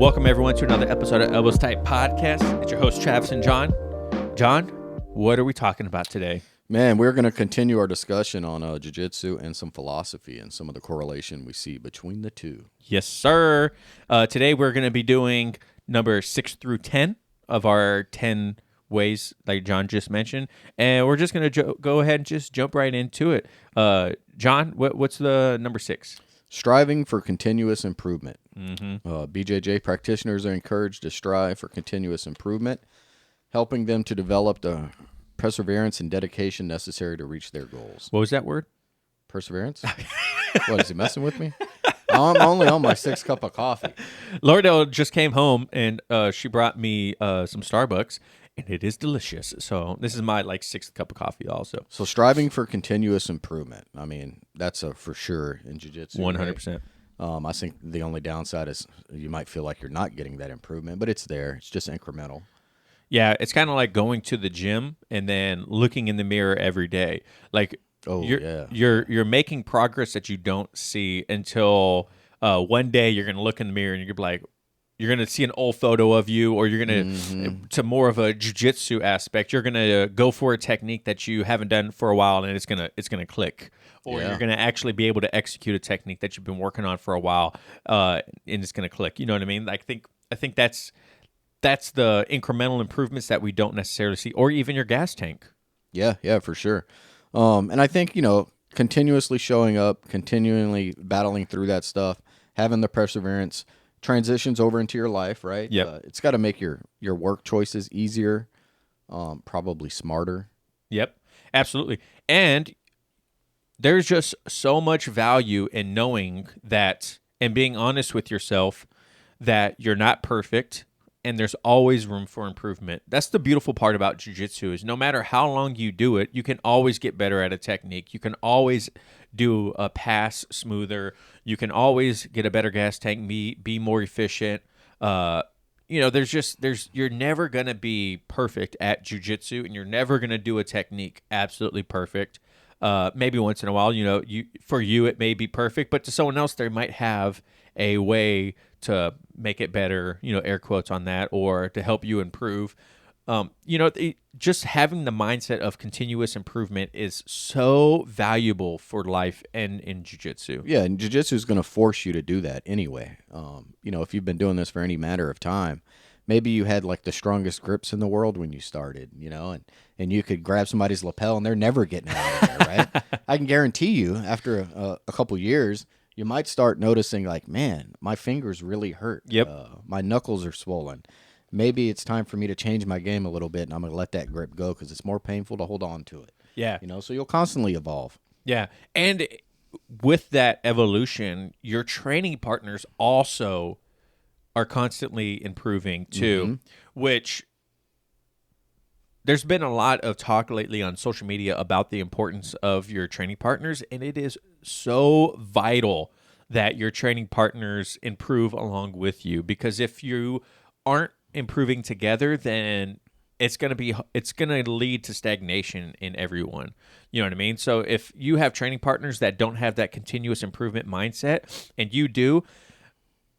Welcome, everyone, to another episode of Elbows Tight Podcast. It's your host, Travis and John. John, what are we talking about today? Man, we're going to continue our discussion on jiu-jitsu and some philosophy and some of the correlation we see between the two. Yes, sir. Today, we're going to be doing number 6 through 10 of our 10 ways like John just mentioned. And we're just going to go ahead and just jump right into it. John, what's the number 6? Striving for continuous improvement. Mm-hmm. BJJ practitioners are encouraged to strive for continuous improvement, helping them to develop the perseverance and dedication necessary to reach their goals. What was that word? Perseverance? What, is he messing with me? I'm only on my 6th cup of coffee. Lauderdale just came home, and she brought me some Starbucks, and it is delicious. So this is my 6th cup of coffee also. So striving for continuous improvement. I mean, that's a for sure in jiu-jitsu. 100%. Right? I think the only downside is you might feel like you're not getting that improvement, but it's there. It's just incremental. Yeah, it's kind of like going to the gym and then looking in the mirror every day. You're making progress that you don't see until one day you're going to look in the mirror and you're like, you're going to see an old photo of you, or you're going to, to more of a jiu-jitsu aspect, you're going to go for a technique that you haven't done for a while, and it's going to click. Or you're going to actually be able to execute a technique that you've been working on for a while, and it's going to click. You know what I mean? I think that's the incremental improvements that we don't necessarily see, or even your gas tank. Yeah, for sure. And I think, continuously showing up, continually battling through that stuff, having the perseverance, transitions over into your life, right? Yeah. It's got to make your work choices easier, probably smarter. Yep, absolutely. And there's just so much value in knowing that and being honest with yourself that you're not perfect and there's always room for improvement. That's the beautiful part about jiu-jitsu is no matter how long you do it, you can always get better at a technique. You can always do a pass smoother. You can always get a better gas tank, be more efficient. You're never going to be perfect at jiu-jitsu, and you're never going to do a technique absolutely perfect. Maybe once in a while, for you it may be perfect, but to someone else they might have a way to make it better, air quotes on that, or to help you improve. Just having the mindset of continuous improvement is so valuable for life and in jiu-jitsu. Yeah, and jiu-jitsu is going to force you to do that anyway. If you've been doing this for any matter of time, maybe you had the strongest grips in the world when you started, and you could grab somebody's lapel and they're never getting it out of there, right? I can guarantee you after a couple years, you might start noticing man, my fingers really hurt. Yep. My knuckles are swollen. Maybe it's time for me to change my game a little bit, and I'm going to let that grip go because it's more painful to hold on to it. Yeah. So you'll constantly evolve. Yeah. And with that evolution, your training partners also are constantly improving too, which there's been a lot of talk lately on social media about the importance of your training partners, and it is so vital that your training partners improve along with you, because if you aren't improving together, then it's going to lead to stagnation in everyone. You know what I mean? So if you have training partners that don't have that continuous improvement mindset and you do,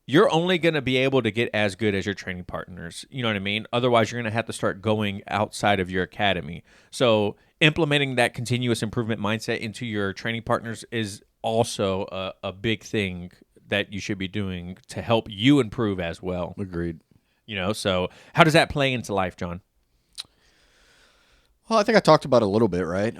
you're only going to be able to get as good as your training partners. You know what I mean? Otherwise, you're going to have to start going outside of your academy. So implementing that continuous improvement mindset into your training partners is also a big thing that you should be doing to help you improve as well. Agreed. So how does that play into life, John? Well, I think I talked about it a little bit, right?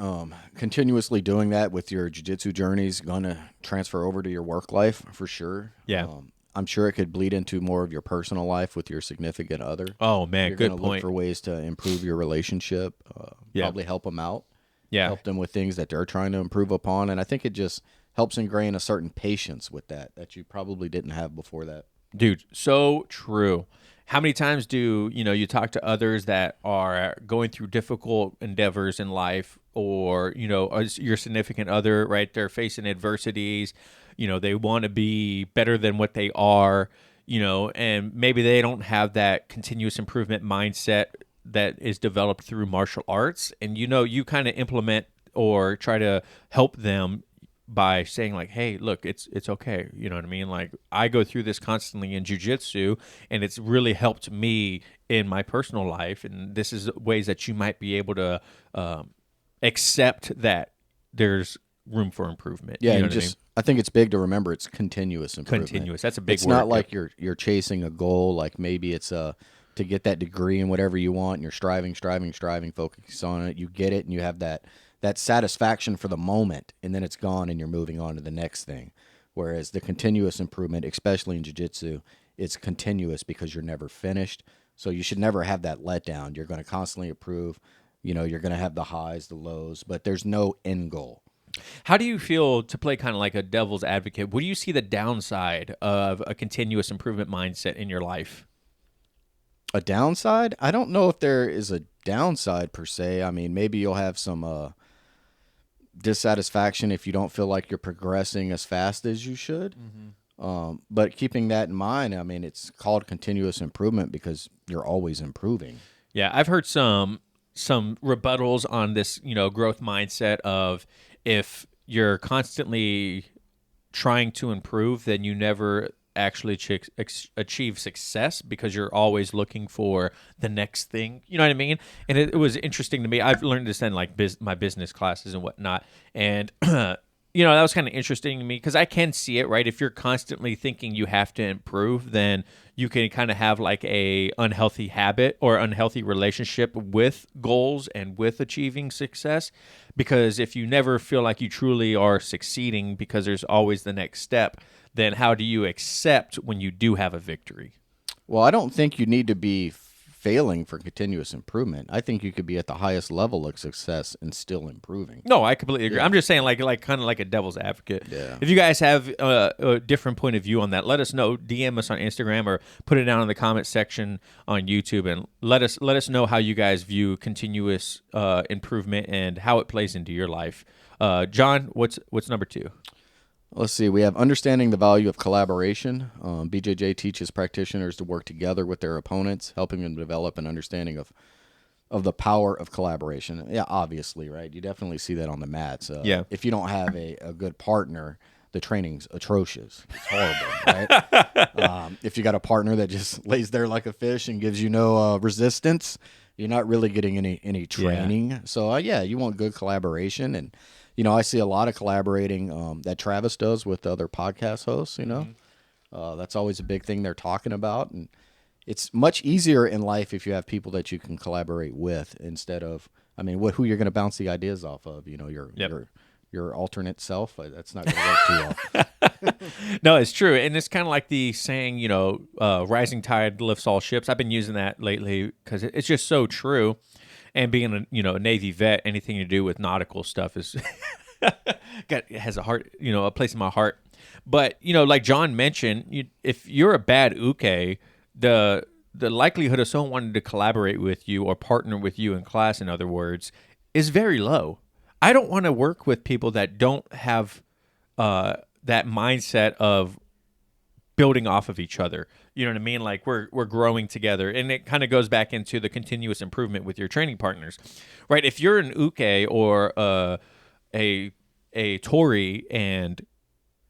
Continuously doing that with your jiu-jitsu journey is going to transfer over to your work life for sure. Yeah. I'm sure it could bleed into more of your personal life with your significant other. Oh, man, You're good gonna point. Look for ways to improve your relationship, probably help them out, help them with things that they're trying to improve upon. And I think it just helps ingrain a certain patience with that you probably didn't have before that. Dude, so true. How many times do you talk to others that are going through difficult endeavors in life, or your significant other, right? They're facing adversities. They want to be better than what they are. And maybe they don't have that continuous improvement mindset that is developed through martial arts. And you kind of implement or try to help them by saying like, hey, look, it's okay. You know what I mean? Like, I go through this constantly in jiu-jitsu, and it's really helped me in my personal life. And this is ways that you might be able to accept that there's room for improvement. Yeah, You know and what I mean? just I think it's big to remember it's continuous improvement. Continuous. That's a big It's word. not like you're chasing a goal, like maybe it's to get that degree in whatever you want, and you're striving, focus on it. You get it, and you have that satisfaction for the moment, and then it's gone, and you're moving on to the next thing. Whereas the continuous improvement, especially in jiu-jitsu, it's continuous because you're never finished. So you should never have that letdown. You're going to constantly improve. You know, you're going to have the highs, the lows, but there's no end goal. How do you feel, to play kind of like a devil's advocate? What do you see the downside of a continuous improvement mindset in your life? A downside? I don't know if there is a downside per se. I mean, maybe you'll have some dissatisfaction if you don't feel like you're progressing as fast as you should. But keeping that in mind, I mean, it's called continuous improvement because you're always improving. Yeah, I've heard some rebuttals on this, growth mindset of, if you're constantly trying to improve, then you never actually achieve success because you're always looking for the next thing. You know what I mean? And it was interesting to me. I've learned this in like my business classes and whatnot. And that was kind of interesting to me because I can see it, right? If you're constantly thinking you have to improve, then you can kind of have like a unhealthy habit or unhealthy relationship with goals and with achieving success. Because if you never feel like you truly are succeeding because there's always the next step, then how do you accept when you do have a victory? Well, I don't think you need to be failing for continuous improvement. I think you could be at the highest level of success and still improving. No, I completely agree. Yeah. I'm just saying, like kind of like a devil's advocate. Yeah. If you guys have a different point of view on that, let us know. DM us on Instagram or put it down in the comment section on YouTube, and let us know how you guys view continuous improvement and how it plays into your life. John, what's number 2? Let's see. We have understanding the value of collaboration. BJJ teaches practitioners to work together with their opponents, helping them develop an understanding of the power of collaboration. Yeah, obviously, right? You definitely see that on the mats. Yeah. If you don't have a good partner, the training's atrocious. It's horrible, right? If you got a partner that just lays there like a fish and gives you no resistance, you're not really getting any training. Yeah. So, you want good collaboration. And I see a lot of collaborating that Travis does with other podcast hosts, That's always a big thing they're talking about. And it's much easier in life if you have people that you can collaborate with instead of, who you're going to bounce the ideas off of, your alternate self. That's not going to work too well. No, it's true. And it's kind of like the saying, rising tide lifts all ships. I've been using that lately because it's just so true. And being a Navy vet, anything to do with nautical stuff is has a place in my heart. But like John mentioned, if you're a bad uke, the likelihood of someone wanting to collaborate with you or partner with you in class, in other words, is very low. I don't want to work with people that don't have that mindset of building off of each other. You know what I mean? Like we're growing together. And it kind of goes back into the continuous improvement with your training partners, right? If you're an uke or a tori and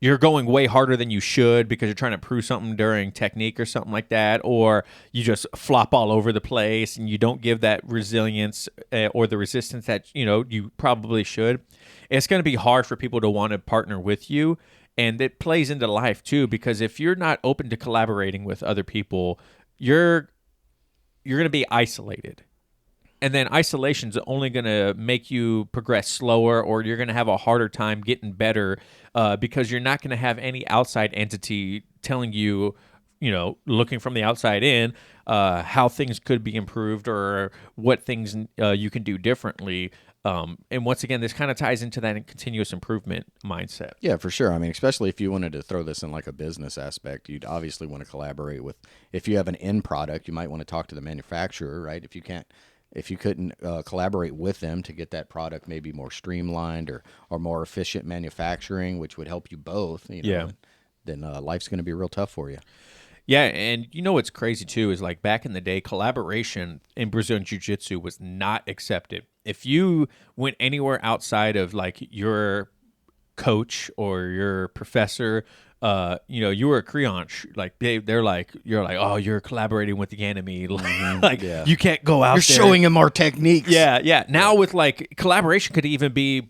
you're going way harder than you should because you're trying to prove something during technique or something like that, or you just flop all over the place and you don't give that resilience or the resistance that, you probably should, it's going to be hard for people to want to partner with you. And it plays into life too, because if you're not open to collaborating with other people, you're going to be isolated. And then isolation is only going to make you progress slower, or you're going to have a harder time getting better because you're not going to have any outside entity telling you, looking from the outside in, how things could be improved or what things you can do differently. And once again, this kind of ties into that continuous improvement mindset. Yeah, for sure. Especially if you wanted to throw this in like a business aspect, you'd obviously want to collaborate with, if you have an end product, you might want to talk to the manufacturer, right? If you couldn't collaborate with them to get that product maybe more streamlined or more efficient manufacturing, which would help you both, then life's going to be real tough for you. Yeah, and what's crazy too is like back in the day, collaboration in Brazilian Jiu-Jitsu was not accepted. If you went anywhere outside of like your coach or your professor, you were a creonch, like they're like, you're like, oh, you're collaborating with the enemy, like Yeah. you can't go out You're there. showing him our techniques. Yeah. Now with like collaboration could even be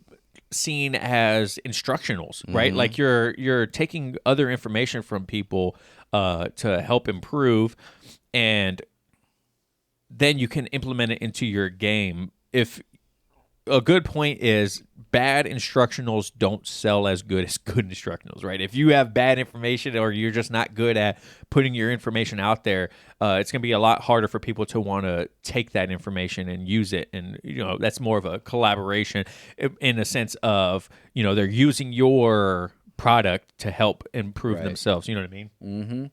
seen as instructionals, right? Like you're taking other information from people to help improve, and then you can implement it into your game. If a good point is bad instructionals don't sell as good as good instructionals, right? If you have bad information or you're just not good at putting your information out there, it's going to be a lot harder for people to want to take that information and use it. And, that's more of a collaboration in a sense of, they're using your product to help improve Right. themselves. You know what I mean? Mm-hmm.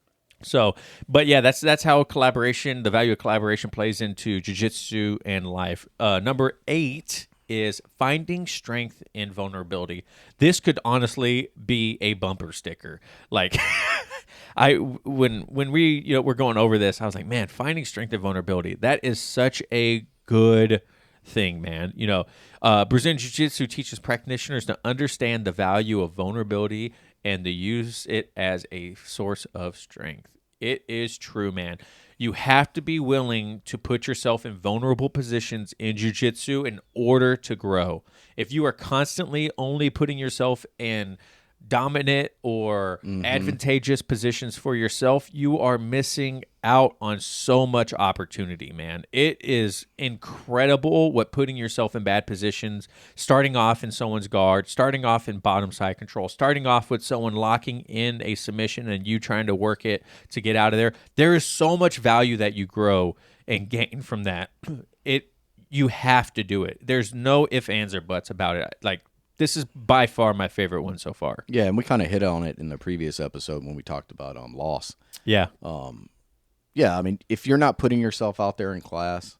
So, but yeah, that's how collaboration, the value of collaboration plays into jiu-jitsu and life. Number 8 is finding strength in vulnerability. This could honestly be a bumper sticker. Like when we we're going over this, I was like, man, finding strength in vulnerability. That is such a good thing, man. Brazilian Jiu-Jitsu teaches practitioners to understand the value of vulnerability and to use it as a source of strength. It is true, man. You have to be willing to put yourself in vulnerable positions in jiu-jitsu in order to grow. If you are constantly only putting yourself in dominant or advantageous positions for yourself, you are missing out on so much opportunity, man. It is incredible what putting yourself in bad positions, starting off in someone's guard, starting off in bottom side control, starting off with someone locking in a submission and you trying to work it to get out of there. There is so much value that you grow and gain from that. You have to do it. There's no ifs, ands, or buts about it. Like, this is by far my favorite one so far. Yeah, and we kind of hit on it in the previous episode when we talked about loss. Yeah. Yeah, I mean, if you're not putting yourself out there in class,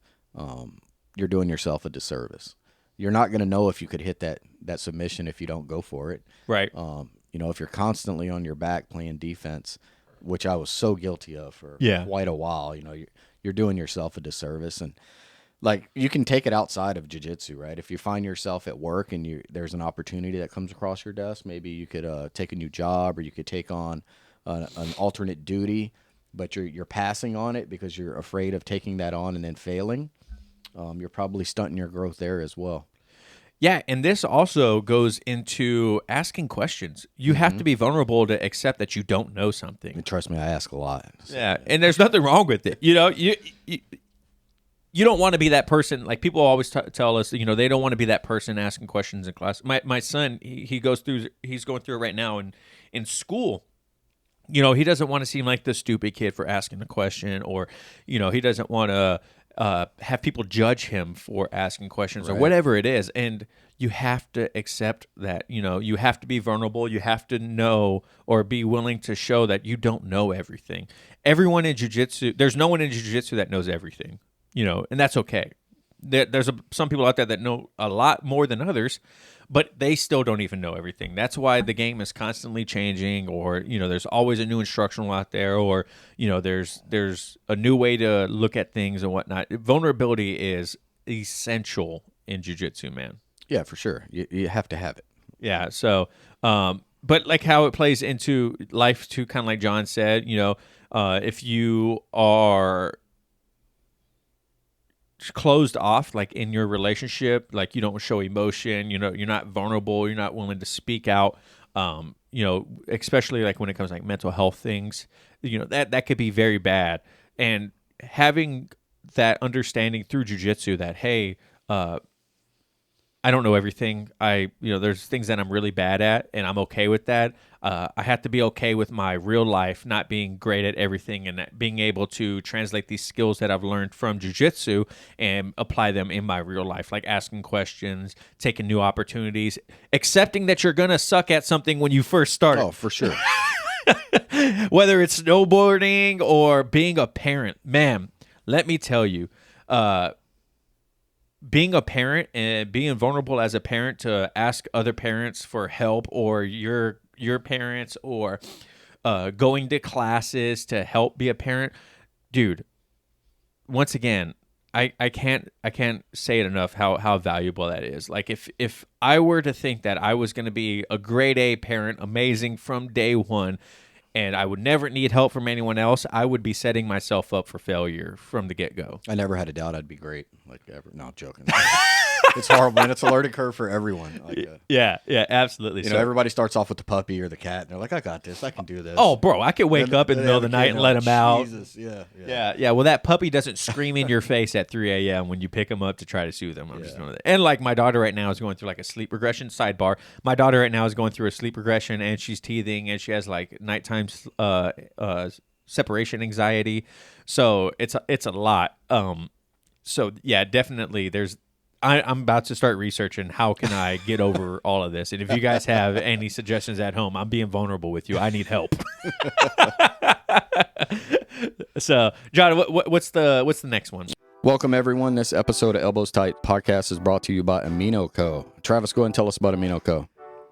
you're doing yourself a disservice. You're not going to know if you could hit that submission if you don't go for it. Right. If you're constantly on your back playing defense, which I was so guilty of for quite a while, you're doing yourself a disservice. And like, you can take it outside of jiu-jitsu, right? If you find yourself at work and there's an opportunity that comes across your desk, maybe you could take a new job or you could take on an alternate duty, but you're passing on it because you're afraid of taking that on and then failing. You're probably stunting your growth there as well. Yeah, and this also goes into asking questions. You have to be vulnerable to accept that you don't know something. And trust me, I ask a lot. So. Yeah, and there's nothing wrong with it. You don't want to be that person. Like, people always tell us, they don't want to be that person asking questions in class. My son, he's going through it right now in school. He doesn't want to seem like the stupid kid for asking the question, or, he doesn't want to have people judge him for asking questions or whatever it is. And you have to accept that, you have to be vulnerable. You have to know or be willing to show that you don't know everything. Everyone in jiu-jitsu, there's no one in jiu-jitsu that knows everything, and that's okay. There's some people out there that know a lot more than others, but they still don't even know everything. That's why the game is constantly changing, or, there's always a new instructional out there, or, there's a new way to look at things and whatnot. Vulnerability is essential in jiu-jitsu, man. Yeah, for sure. You have to have it. Yeah. So, but like how it plays into life too, kind of like John said, if you are closed off, like in your relationship, like you don't show emotion, you're not vulnerable, you're not willing to speak out, especially like when it comes to like mental health things, that could be very bad. And having that understanding through jiu-jitsu that, hey, I don't know everything. There's things that I'm really bad at, and I'm okay with that. I have to be okay with my real life not being great at everything, and being able to translate these skills that I've learned from jiu-jitsu and apply them in my real life, like asking questions, taking new opportunities, accepting that you're going to suck at something when you first start. Oh, for sure. Whether it's snowboarding or being a parent. Man, let me tell you, being a parent and being vulnerable as a parent to ask other parents for help, or your parents, or going to classes to help be a parent, dude, once again, I can't say it enough how valuable that is. Like if I were to think that I was going to be a grade A parent, amazing from day one, and I would never need help from anyone else, I would be setting myself up for failure from the get-go. I never had a doubt I'd be great. Like ever. No, I'm joking. It's horrible, man. It's a learning curve for everyone. Like, yeah, absolutely. You know, everybody starts off with the puppy or the cat, and they're like, I got this. I can do this. Oh, bro, I could wake up in the middle of the night and let him out. Jesus, yeah. Yeah. Well, that puppy doesn't scream in your face at 3 a.m. when you pick him up to try to soothe him. I'm just doing that. And like my daughter right now is going through like a sleep regression. Sidebar: my daughter right now is going through a sleep regression, and she's teething, and she has like nighttime separation anxiety. So it's a lot. So yeah, definitely. I'm about to start researching how can I get over all of this. And if you guys have any suggestions at home, I'm being vulnerable with you. I need help. So, John, what's the next one? Welcome, everyone. This episode of Elbows Tight podcast is brought to you by Amino Co. Travis, go ahead and tell us about Amino Co.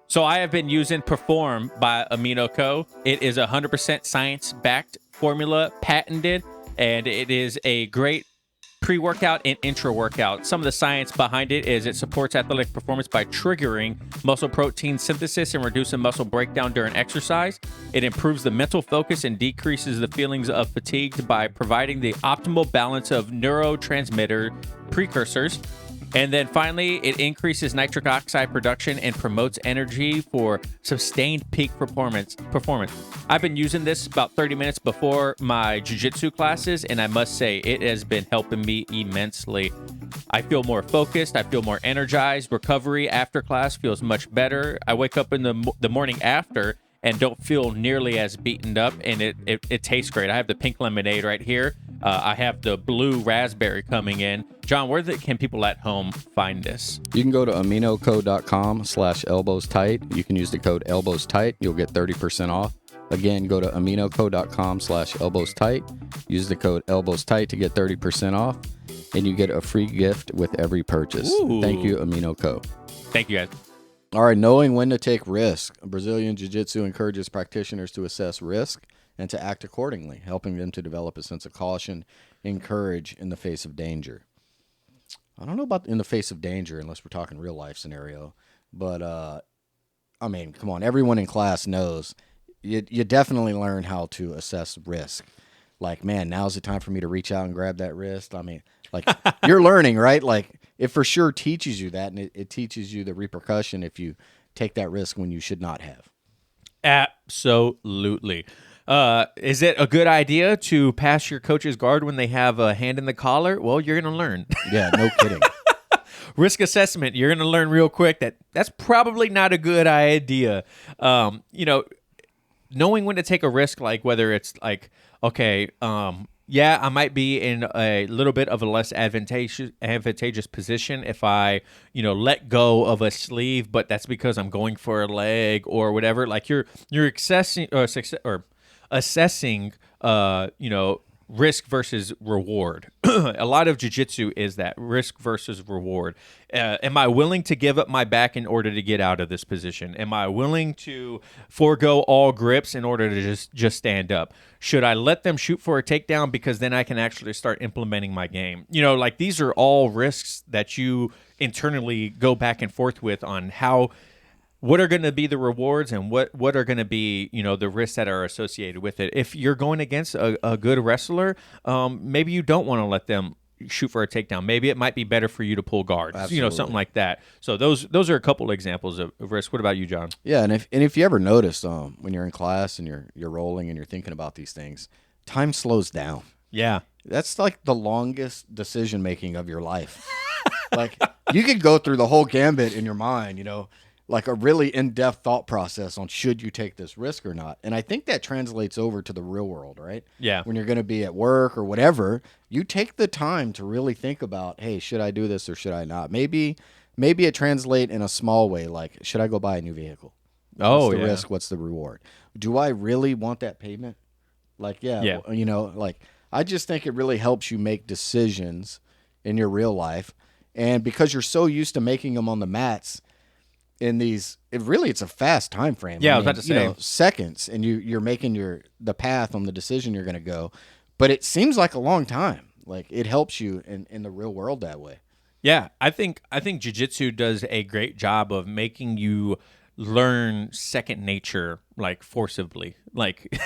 So I have been using Perform by Amino Co. It is 100% science-backed formula, patented, and it is a great pre-workout and intra-workout. Some of the science behind it is it supports athletic performance by triggering muscle protein synthesis and reducing muscle breakdown during exercise. It improves the mental focus and decreases the feelings of fatigue by providing the optimal balance of neurotransmitter precursors. And then finally, it increases nitric oxide production and promotes energy for sustained peak performance. I've been using this about 30 minutes before my jiu-jitsu classes, and I must say it has been helping me immensely. I feel more focused. I feel more energized. Recovery after class feels much better. I wake up in the morning after and don't feel nearly as beaten up, and it tastes great. I have the pink lemonade right here. I have the blue raspberry coming in. John, where can people at home find this? You can go to aminoco.com/elbowstight. You can use the code elbowstight. You'll get 30% off. Again, go to aminoco.com/elbowstight. Use the code elbowstight to get 30% off, and you get a free gift with every purchase. Ooh. Thank you, Amino Co. Thank you, guys. All right, knowing when to take risk. Brazilian Jiu-Jitsu encourages practitioners to assess risk and to act accordingly, helping them to develop a sense of caution and courage in the face of danger. I don't know about in the face of danger unless we're talking real life scenario, but I mean, come on, everyone in class knows you definitely learn how to assess risk. Like, man, now's the time for me to reach out and grab that wrist. I mean, like, you're learning, right? Like, it for sure teaches you that, and it teaches you the repercussion if you take that risk when you should not have. Absolutely. Is it a good idea to pass your coach's guard when they have a hand in the collar? Well, you're going to learn. Yeah, no kidding. Risk assessment. You're going to learn real quick that's probably not a good idea. Knowing when to take a risk, like whether it's like, okay, yeah, I might be in a little bit of a less advantageous position if I, let go of a sleeve, but that's because I'm going for a leg or whatever. Like you're assessing, risk versus reward. A lot of jiu-jitsu is that risk versus reward. Am I willing to give up my back in order to get out of this position? Am I willing to forego all grips in order to just stand up? Should I let them shoot for a takedown because then I can actually start implementing my game? Like these are all risks that you internally go back and forth with on what are going to be the rewards and what are going to be, the risks that are associated with it. If you're going against a good wrestler, maybe you don't want to let them shoot for a takedown. Maybe it might be better for you to pull guard, something like that. So those are a couple examples of risk. What about you, John? Yeah, and if you ever notice when you're in class and you're rolling and you're thinking about these things, time slows down. Yeah. That's like the longest decision making of your life. Like you could go through the whole gambit in your mind, like a really in-depth thought process on should you take this risk or not. And I think that translates over to the real world, right? Yeah. When you're going to be at work or whatever, you take the time to really think about, hey, should I do this or should I not? Maybe it translates in a small way, like, should I go buy a new vehicle? What's the risk? What's the reward? Do I really want that payment? Like, yeah. Like, I just think it really helps you make decisions in your real life. And because you're so used to making them on the mats, in these, it's a fast time frame. Yeah, I was about to say seconds, and you're making the path on the decision you're going to go, but it seems like a long time. Like it helps you in the real world that way. Yeah, I think jiu-jitsu does a great job of making you learn second nature like forcibly. Like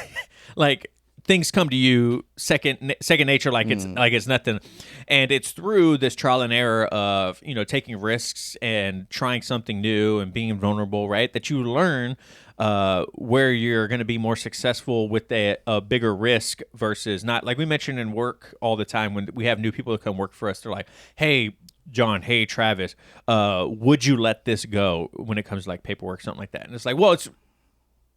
like things come to you second nature like it's nothing. And it's through this trial and error of, taking risks and trying something new and being vulnerable, right? That you learn where you're going to be more successful with a bigger risk versus not. Like we mentioned in work all the time when we have new people that come work for us, they're like, hey, John, hey, Travis, would you let this go when it comes to like paperwork, something like that? And it's like, well,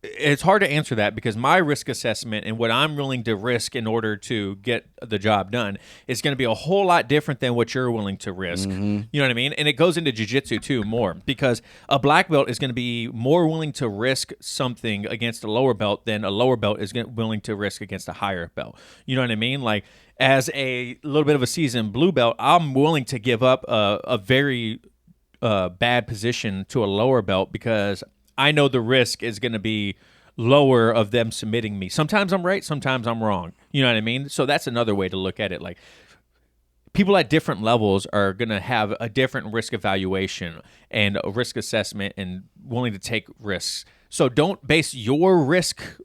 it's hard to answer that because my risk assessment and what I'm willing to risk in order to get the job done is going to be a whole lot different than what you're willing to risk. You know what I mean? And it goes into jiu-jitsu too more because a black belt is going to be more willing to risk something against a lower belt than a lower belt is willing to risk against a higher belt. You know what I mean? Like as a little bit of a seasoned blue belt, I'm willing to give up a very bad position to a lower belt because I know the risk is going to be lower of them submitting me. Sometimes I'm right, sometimes I'm wrong. You know what I mean? So that's another way to look at it. Like people at different levels are going to have a different risk evaluation and a risk assessment and willing to take risks. So don't base your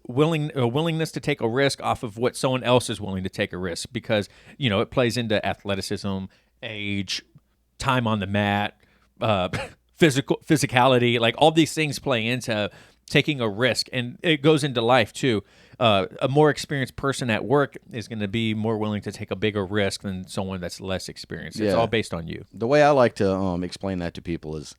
willingness to take a risk off of what someone else is willing to take a risk because, it plays into athleticism, age, time on the mat, physicality, like all these things play into taking a risk, and it goes into life too. A more experienced person at work is going to be more willing to take a bigger risk than someone that's less experienced. It's all based on you. The way I like to explain that to people is,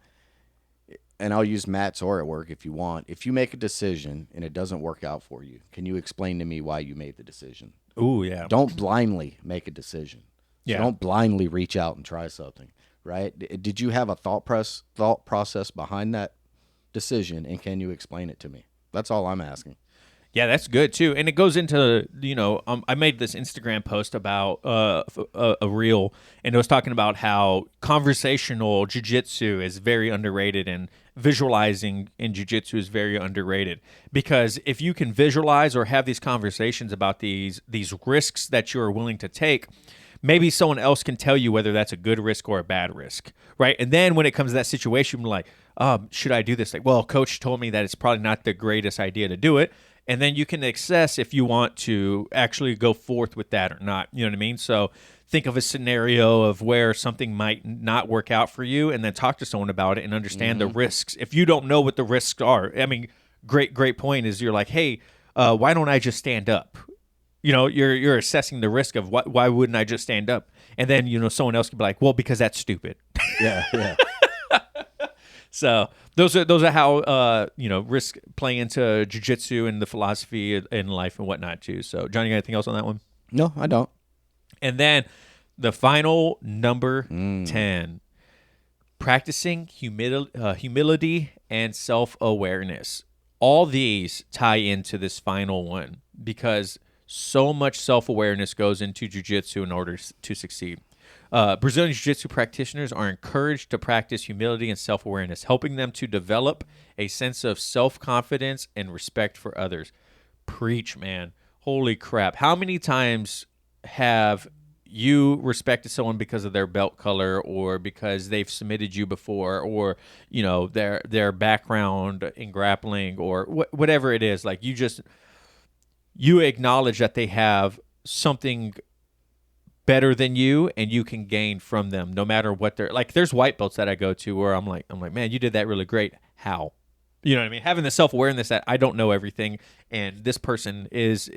and I'll use mats or at work if you want. If you make a decision and it doesn't work out for you, can you explain to me why you made the decision? Ooh, yeah. Don't blindly make a decision. So Yeah. don't blindly reach out and try something. Right? Did you have a thought process behind that decision, and can you explain it to me? That's all I'm asking. Yeah, that's good too, and it goes into I made this Instagram post about a reel, and it was talking about how conversational jiu-jitsu is very underrated, and visualizing in jiu-jitsu is very underrated because if you can visualize or have these conversations about these risks that you are willing to take, maybe someone else can tell you whether that's a good risk or a bad risk, right? And then when it comes to that situation, you're like, should I do this? Like, well, coach told me that it's probably not the greatest idea to do it. And then you can assess if you want to actually go forth with that or not. You know what I mean? So think of a scenario of where something might not work out for you and then talk to someone about it and understand the risks. If you don't know what the risks are, I mean, great point is you're like, hey, why don't I just stand up? You're assessing the risk of why wouldn't I just stand up? And then, someone else could be like, well, because that's stupid. Yeah. So those are how, risk play into jiu-jitsu and the philosophy in life and whatnot too. So John, you got anything else on that one? No, I don't. And then the final number 10, practicing humility and self-awareness. All these tie into this final one because so much self-awareness goes into jiu-jitsu in order to succeed. Brazilian Jiu-Jitsu practitioners are encouraged to practice humility and self-awareness, helping them to develop a sense of self-confidence and respect for others. Preach, man. Holy crap. How many times have you respected someone because of their belt color or because they've submitted you before or, their background in grappling or whatever it is? Like you acknowledge that they have something better than you and you can gain from them no matter what they're like. There's white belts that I go to where I'm like, man, you did that really great. How? You know what I mean? Having the self-awareness that I don't know everything and this person is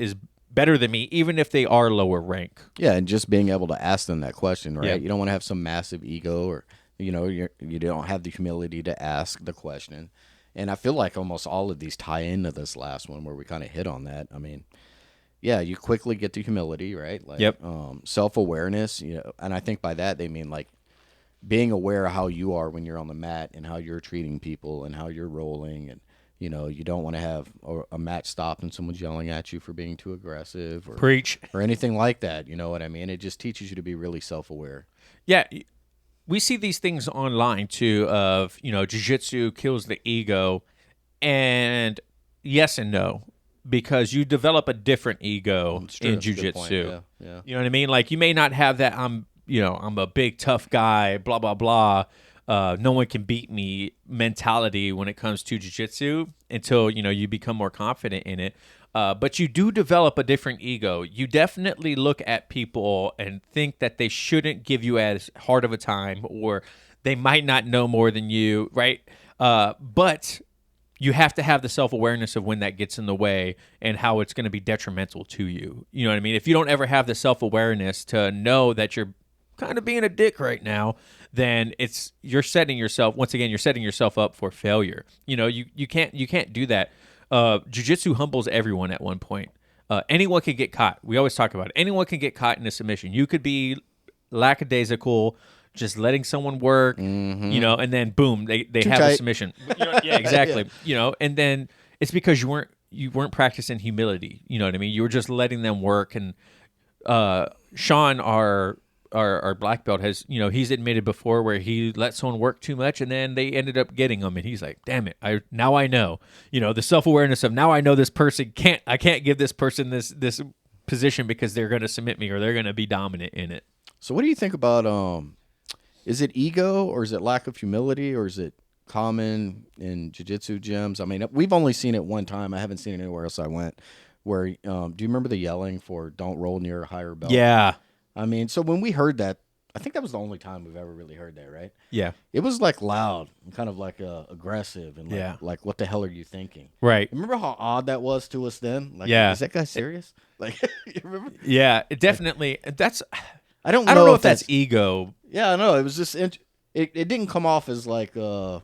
better than me, even if they are lower rank. Yeah, and just being able to ask them that question, right? Yeah. You don't want to have some massive ego or, you don't have the humility to ask the question. And I feel like almost all of these tie into this last one where we kind of hit on that. I mean, yeah, you quickly get to humility, right? Like, Yep. Self-awareness, and I think by that they mean like being aware of how you are when you're on the mat and how you're treating people and how you're rolling. And, you don't want to have a match stop and someone's yelling at you for being too aggressive or Preach. or anything like that. You know what I mean? It just teaches you to be really self-aware. Yeah. We see these things online too of, jiu-jitsu kills the ego, and yes and no. because you develop a different ego It's true. in That's a good point. jiu-jitsu. Yeah. You know what I mean? Like, you may not have that I'm a big tough guy, blah blah blah. No one can beat me mentality when it comes to jiu-jitsu until you become more confident in it. But you do develop a different ego. You definitely look at people and think that they shouldn't give you as hard of a time, or they might not know more than you, right? But you have to have the self-awareness of when that gets in the way and how it's going to be detrimental to you. You know what I mean? If you don't ever have the self-awareness to know that you're kind of being a dick right now, then you're setting yourself up for failure. You can't do that. Jiu-jitsu humbles everyone at one point. Anyone can get caught. We always talk about it. Anyone can get caught in a submission. You could be lackadaisical, just letting someone work, and then boom, they have tight. a submission. Yeah, exactly. And then it's because you weren't practicing humility. You know what I mean? You were just letting them work. And Sean, our black belt, has he's admitted before where he let someone work too much, and then they ended up getting him, and he's like, damn it, now I know. The self-awareness of, now I know this person I can't give this person this position because they're going to submit me or they're going to be dominant in it. So what do you think about is it ego, or is it lack of humility, or is it common in jiu-jitsu gyms? I mean, we've only seen it one time. I haven't seen it anywhere else I went. Where do you remember the yelling for "don't roll near a higher belt"? Yeah. I mean, so when we heard that, I think that was the only time we've ever really heard that, right? Yeah. It was like loud and kind of like aggressive and like what the hell are you thinking? Right. Remember how odd that was to us then? Like, yeah. Is that guy serious? Like, you remember? Yeah, it definitely. I don't know if that's ego. Yeah, I know. It was just it didn't come off as like oh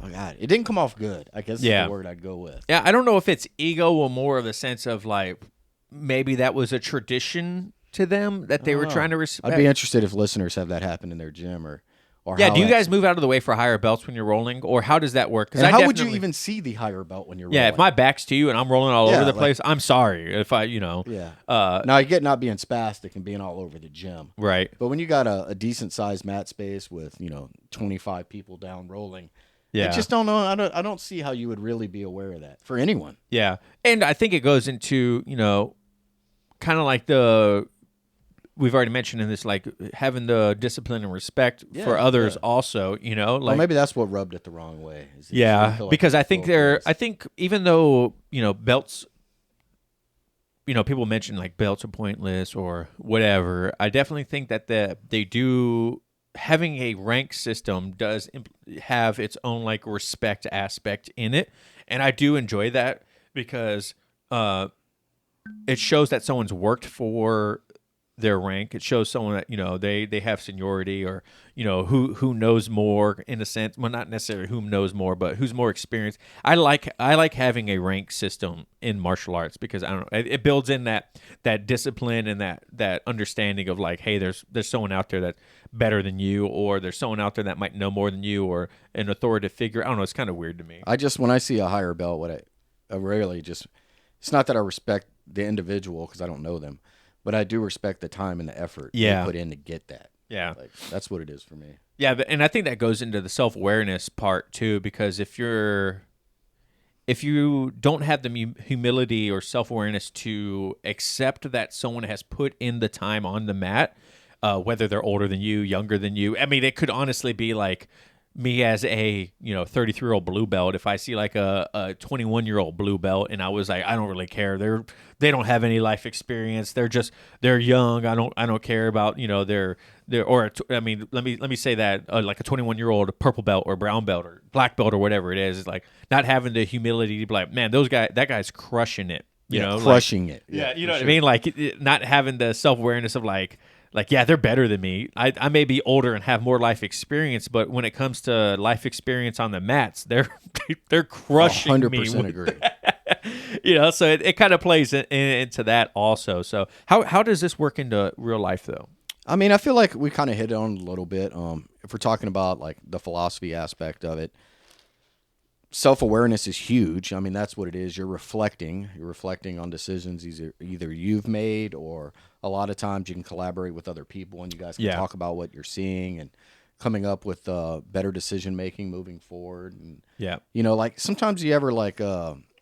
God, it didn't come off good, I guess is the word I'd go with. Yeah, I don't know if it's ego or more of the sense of like maybe that was a tradition to them that they were trying to respect. I'd be interested if listeners have that happen in their gym or yeah. Do you guys move out of the way for higher belts when you're rolling, or how does that work? And how would you even see the higher belt when you're rolling? Yeah, if my back's to you and I'm rolling all over the place, I'm sorry if I. Yeah. Now I get not being spastic and being all over the gym, right? But when you got a decent sized mat space with 25 people down rolling. Yeah. I just don't know. I don't see how you would really be aware of that for anyone. Yeah. And I think it goes into, kind of like we've already mentioned in this, like having the discipline and respect for others also, like. Well, maybe that's what rubbed it the wrong way. Because I think even though, belts, people mention like belts are pointless or whatever, I definitely think that they do. Having a rank system does have its own like respect aspect in it, and I do enjoy that because it shows that someone's worked for their rank. It shows someone that they have seniority, or who knows more in a sense. Well, not necessarily who knows more, but who's more experienced. I like having a rank system in martial arts because I don't know, it builds in that discipline and that understanding of like, hey, there's someone out there that's better than you, or there's someone out there that might know more than you, or an authoritative figure. I don't know. It's kind of weird to me. When I see a higher belt, I rarely just. It's not that I respect the individual because I don't know them. But I do respect the time and the effort they put in to get that. Yeah. Like, that's what it is for me. Yeah, and I think that goes into the self-awareness part too, because if you don't have the humility or self-awareness to accept that someone has put in the time on the mat, whether they're older than you, younger than you. I mean, it could honestly be like me as a 33-year-old blue belt. If I see like a 21-year-old blue belt and I was like, I don't really care, they don't have any life experience, they're young, I don't care about their let me say that like a 21-year-old purple belt or brown belt or black belt or whatever it is like not having the humility to be like, man, that guy's crushing it, crushing it. Yeah, you know what I mean, like not having the self-awareness of like, yeah, they're better than me. I may be older and have more life experience, but when it comes to life experience on the mats, they're crushing 100% me. 100% agree. So it kind of plays into that also. So how does this work into real life though? I mean, I feel like we kind of hit it on a little bit. If we're talking about like the philosophy aspect of it, self-awareness is huge. I mean, that's what it is. You're reflecting on decisions either you've made, or a lot of times you can collaborate with other people and you guys can talk about what you're seeing and coming up with better decision making moving forward. And like sometimes you ever like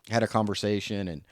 had a conversation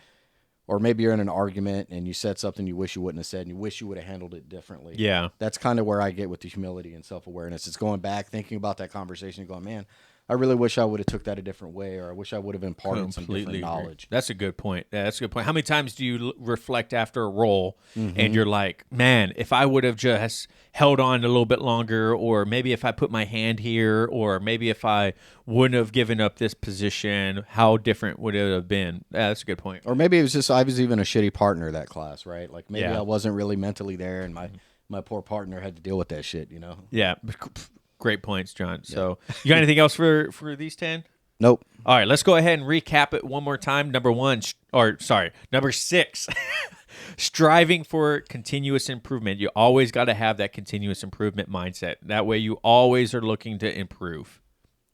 or maybe you're in an argument and you said something you wish you wouldn't have said and you wish you would have handled it differently. Yeah. That's kind of where I get with the humility and self-awareness. It's going back, thinking about that conversation and going, man, I really wish I would have took that a different way, or I wish I would have imparted some different knowledge. That's a good point. Yeah, that's a good point. How many times do you reflect after a roll and you're like, man, if I would have just held on a little bit longer, or maybe if I put my hand here, or maybe if I wouldn't have given up this position, how different would it have been? Yeah, that's a good point. Or maybe it was just I was even a shitty partner that class, right? Like maybe I wasn't really mentally there, and my poor partner had to deal with that shit, you know? Yeah. Great points, John. So you got anything else for these 10? Nope. All right, let's go ahead and recap it one more time. Number 6, striving for continuous improvement. You always got to have that continuous improvement mindset. That way you always are looking to improve.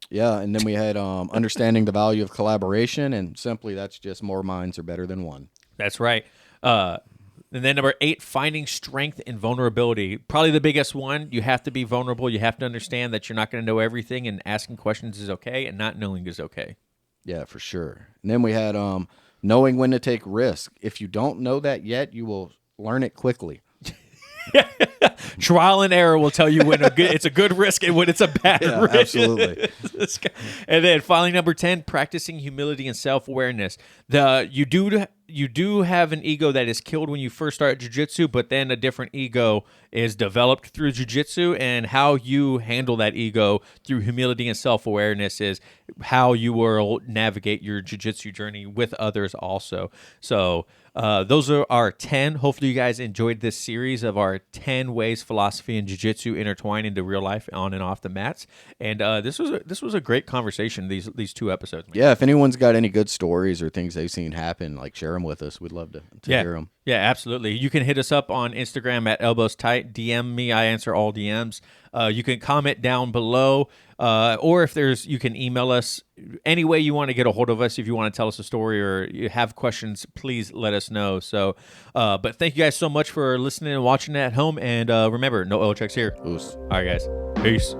Yeah, and then we had understanding the value of collaboration, and simply that's just more minds are better than one. That's right. And then number 8, finding strength in vulnerability. Probably the biggest one. You have to be vulnerable. You have to understand that you're not going to know everything, and asking questions is okay, and not knowing is okay. Yeah, for sure. And then we had knowing when to take risk. If you don't know that yet, you will learn it quickly. Trial and error will tell you when it's a good risk and when it's a bad risk. Absolutely. And then finally, number 10, practicing humility and self-awareness. You do have an ego that is killed when you first start jiu-jitsu, but then a different ego is developed through jiu-jitsu, and how you handle that ego through humility and self-awareness is how you will navigate your jiu-jitsu journey with others also. So those are our 10. Hopefully you guys enjoyed this series of our 10 ways philosophy and jiu-jitsu intertwine into real life on and off the mats. And this was a great conversation, these 2 episodes. Man. Yeah, if anyone's got any good stories or things they've seen happen, like share them with us. We'd love to hear them. Yeah, absolutely. You can hit us up on Instagram at Elbows Tight. DM me. I answer all DMs. You can comment down below, or if you can email us. Any way you want to get a hold of us, if you want to tell us a story or you have questions, please let us know. So, but thank you guys so much for listening and watching at home. And remember, no oil checks here. Oops. All right, guys. Peace.